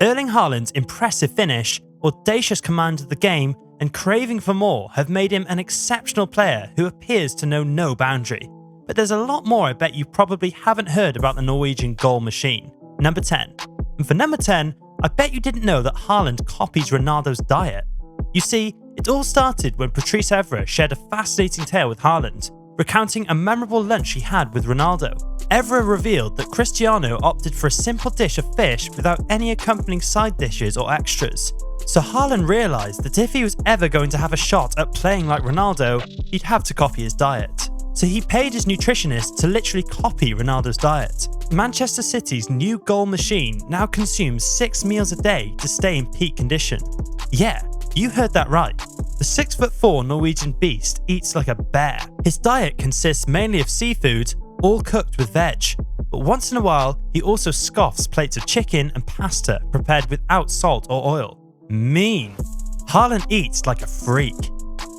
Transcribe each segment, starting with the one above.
Erling Haaland's impressive finish, audacious command of the game, and craving for more have made him an exceptional player who appears to know no boundary. But there's a lot more I bet you probably haven't heard about the Norwegian goal machine. Number 10. And for number 10, I bet you didn't know that Haaland copies Ronaldo's diet. You see, it all started when Patrice Evra shared a fascinating tale with Haaland, recounting a memorable lunch he had with Ronaldo. Evra revealed that Cristiano opted for a simple dish of fish without any accompanying side dishes or extras. So Haaland realised that if he was ever going to have a shot at playing like Ronaldo, he'd have to copy his diet. So he paid his nutritionist to literally copy Ronaldo's diet. Manchester City's new goal machine now consumes 6 meals a day to stay in peak condition. Yeah, you heard that right. The 6'4" Norwegian beast eats like a bear. His diet consists mainly of seafood, all cooked with veg. But once in a while, he also scoffs plates of chicken and pasta prepared without salt or oil. Mean. Haaland eats like a freak.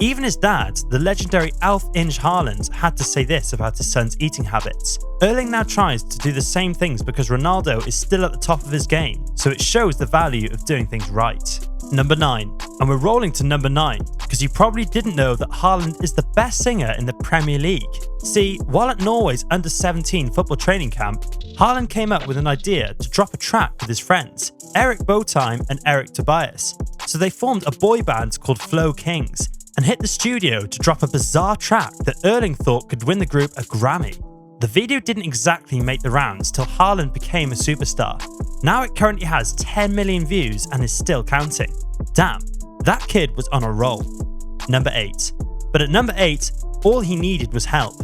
Even his dad, the legendary Alf Inge Haaland, had to say this about his son's eating habits. Erling now tries to do the same things because Ronaldo is still at the top of his game, so it shows the value of doing things right. Number 9. And we're rolling to number 9, because you probably didn't know that Haaland is the best singer in the Premier League. See, while at Norway's under-17 football training camp, Haaland came up with an idea to drop a track with his friends, Erik Botheim and Erik Tobias. So they formed a boy band called Flow Kings, and hit the studio to drop a bizarre track that Erling thought could win the group a Grammy. The video didn't exactly make the rounds till Haaland became a superstar. Now it currently has 10 million views and is still counting. Damn, that kid was on a roll. Number 8. But at number 8, all he needed was help.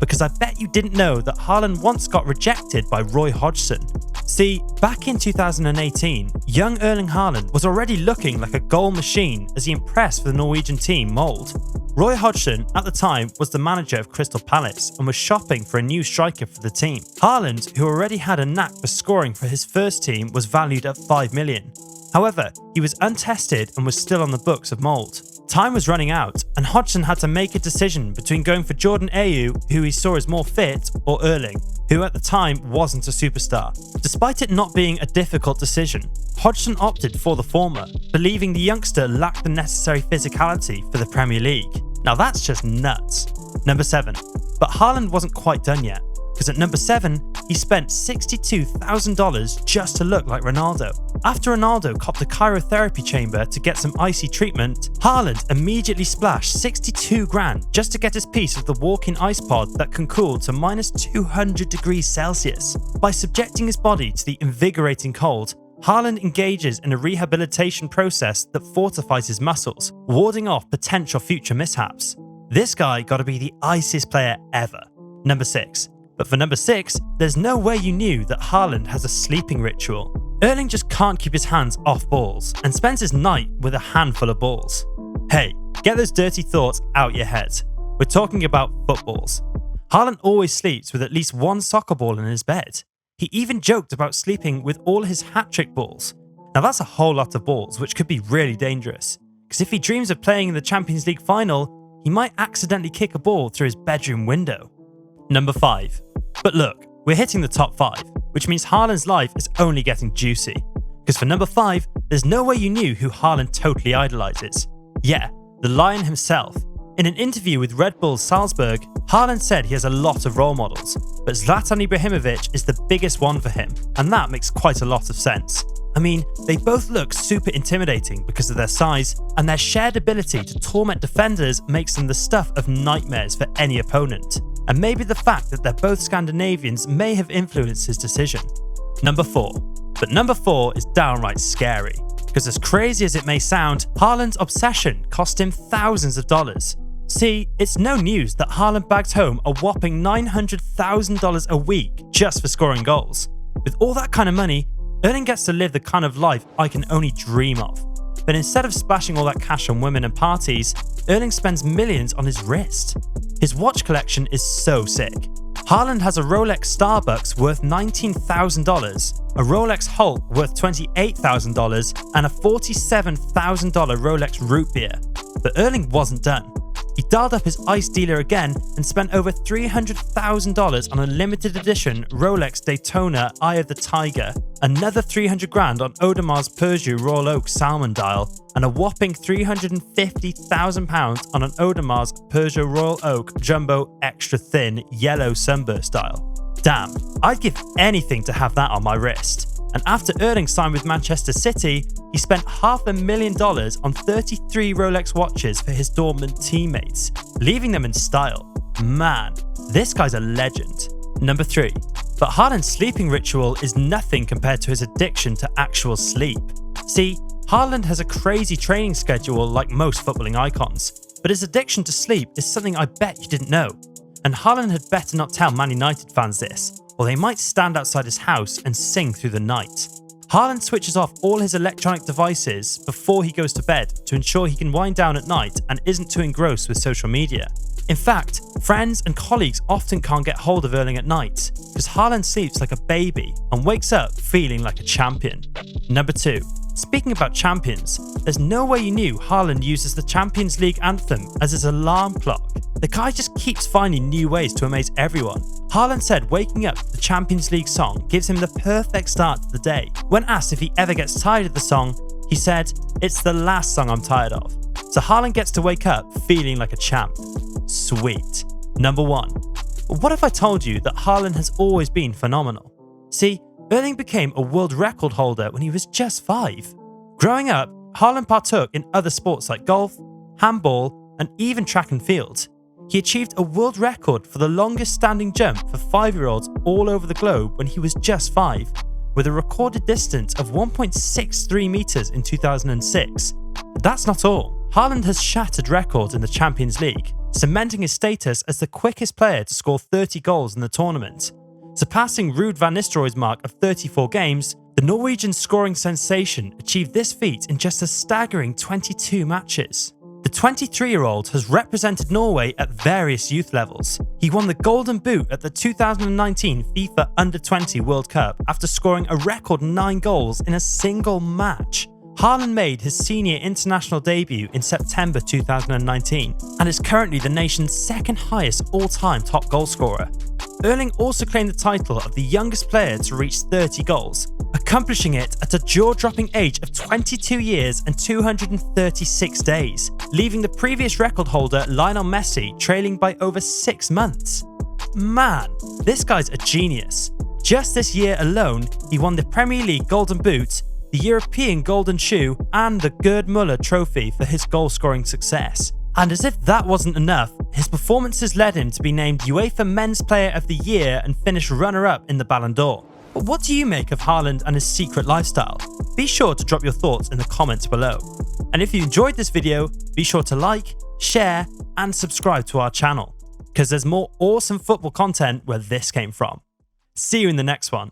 Because I bet you didn't know that Haaland once got rejected by Roy Hodgson. See, back in 2018, young Erling Haaland was already looking like a goal machine as he impressed for the Norwegian team Molde. Roy Hodgson, at the time, was the manager of Crystal Palace and was shopping for a new striker for the team. Haaland, who already had a knack for scoring for his first team, was valued at 5 million. However, he was untested and was still on the books of Molde. Time was running out, and Hodgson had to make a decision between going for Jordan Ayew, who he saw as more fit, or Erling, who at the time wasn't a superstar. Despite it not being a difficult decision, Hodgson opted for the former, believing the youngster lacked the necessary physicality for the Premier League. Now that's just nuts. Number 7. But Haaland wasn't quite done yet, because at number 7, he spent $62,000 just to look like Ronaldo. After Ronaldo copped a cryotherapy chamber to get some icy treatment, Haaland immediately splashed 62 grand just to get his piece of the walk-in ice pod that can cool to minus 200 degrees Celsius. By subjecting his body to the invigorating cold, Haaland engages in a rehabilitation process that fortifies his muscles, warding off potential future mishaps. This guy gotta be the iciest player ever. Number 6. But for number 6, there's no way you knew that Haaland has a sleeping ritual. Erling just can't keep his hands off balls and spends his night with a handful of balls. Hey, get those dirty thoughts out your head. We're talking about footballs. Haaland always sleeps with at least one soccer ball in his bed. He even joked about sleeping with all his hat-trick balls. Now that's a whole lot of balls, which could be really dangerous. Because if he dreams of playing in the Champions League final, he might accidentally kick a ball through his bedroom window. Number 5. But look, we're hitting the top 5, which means Haaland's life is only getting juicy. Because for number 5, there's no way you knew who Haaland totally idolizes. Yeah, the Lion himself. In an interview with Red Bull Salzburg, Haaland said he has a lot of role models, but Zlatan Ibrahimovic is the biggest one for him, and that makes quite a lot of sense. I mean, they both look super intimidating because of their size, and their shared ability to torment defenders makes them the stuff of nightmares for any opponent. And maybe the fact that they're both Scandinavians may have influenced his decision. Number 4. But number 4 is downright scary, because as crazy as it may sound, Haaland's obsession cost him thousands of dollars. See, it's no news that Haaland bagged home a whopping $900,000 a week just for scoring goals. With all that kind of money, Erling gets to live the kind of life I can only dream of. But instead of splashing all that cash on women and parties, Erling spends millions on his wrist. His watch collection is so sick. Haaland has a Rolex Starbucks worth $19,000, a Rolex Hulk worth $28,000, and a $47,000 Rolex Root Beer. But Erling wasn't done. He dialed up his ICE dealer again and spent over $300,000 on a limited edition Rolex Daytona Eye of the Tiger, another 300 grand on Audemar's Peugeot Royal Oak Salmon dial, and a whopping £350,000 on an Audemar's Peugeot Royal Oak Jumbo Extra Thin Yellow Sunburst dial. Damn, I'd give anything to have that on my wrist. And after Erling signed with Manchester City, he spent $500,000 on 33 Rolex watches for his Dortmund teammates, leaving them in style. Man, this guy's a legend. Number 3. But Haaland's sleeping ritual is nothing compared to his addiction to actual sleep. See, Haaland has a crazy training schedule like most footballing icons, but his addiction to sleep is something I bet you didn't know. And Haaland had better not tell Man United fans this, or they might stand outside his house and sing through the night. Haaland switches off all his electronic devices before he goes to bed to ensure he can wind down at night and isn't too engrossed with social media. In fact, friends and colleagues often can't get hold of Erling at night because Haaland sleeps like a baby and wakes up feeling like a champion. Number 2. Speaking about champions, there's no way you knew Haaland uses the Champions League anthem as his alarm clock. The guy just keeps finding new ways to amaze everyone. Haaland said waking up to the Champions League song gives him the perfect start to the day. When asked if he ever gets tired of the song, he said, "It's the last song I'm tired of." So Haaland gets to wake up feeling like a champ. Sweet. Number 1. What if I told you that Haaland has always been phenomenal? See, Erling became a world record holder when he was just 5. Growing up, Haaland partook in other sports like golf, handball, and even track and field. He achieved a world record for the longest standing jump for 5-year-olds all over the globe when he was just 5, with a recorded distance of 1.63 meters in 2006. But that's not all. Haaland has shattered records in the Champions League, cementing his status as the quickest player to score 30 goals in the tournament. Surpassing Ruud van Nistelrooy's mark of 34 games, the Norwegian scoring sensation achieved this feat in just a staggering 22 matches. The 23-year-old has represented Norway at various youth levels. He won the Golden Boot at the 2019 FIFA Under-20 World Cup after scoring a record 9 goals in a single match. Haaland made his senior international debut in September 2019 and is currently the nation's second highest all-time top goalscorer. Erling also claimed the title of the youngest player to reach 30 goals, accomplishing it at a jaw-dropping age of 22 years and 236 days, leaving the previous record holder Lionel Messi trailing by over 6 months. Man, this guy's a genius. Just this year alone, he won the Premier League Golden Boot, the European Golden Shoe, and the Gerd Müller Trophy for his goal-scoring success. And as if that wasn't enough, his performances led him to be named UEFA Men's Player of the Year and finish runner-up in the Ballon d'Or. But what do you make of Haaland and his secret lifestyle? Be sure to drop your thoughts in the comments below. And if you enjoyed this video, be sure to like, share, and subscribe to our channel, because there's more awesome football content where this came from. See you in the next one.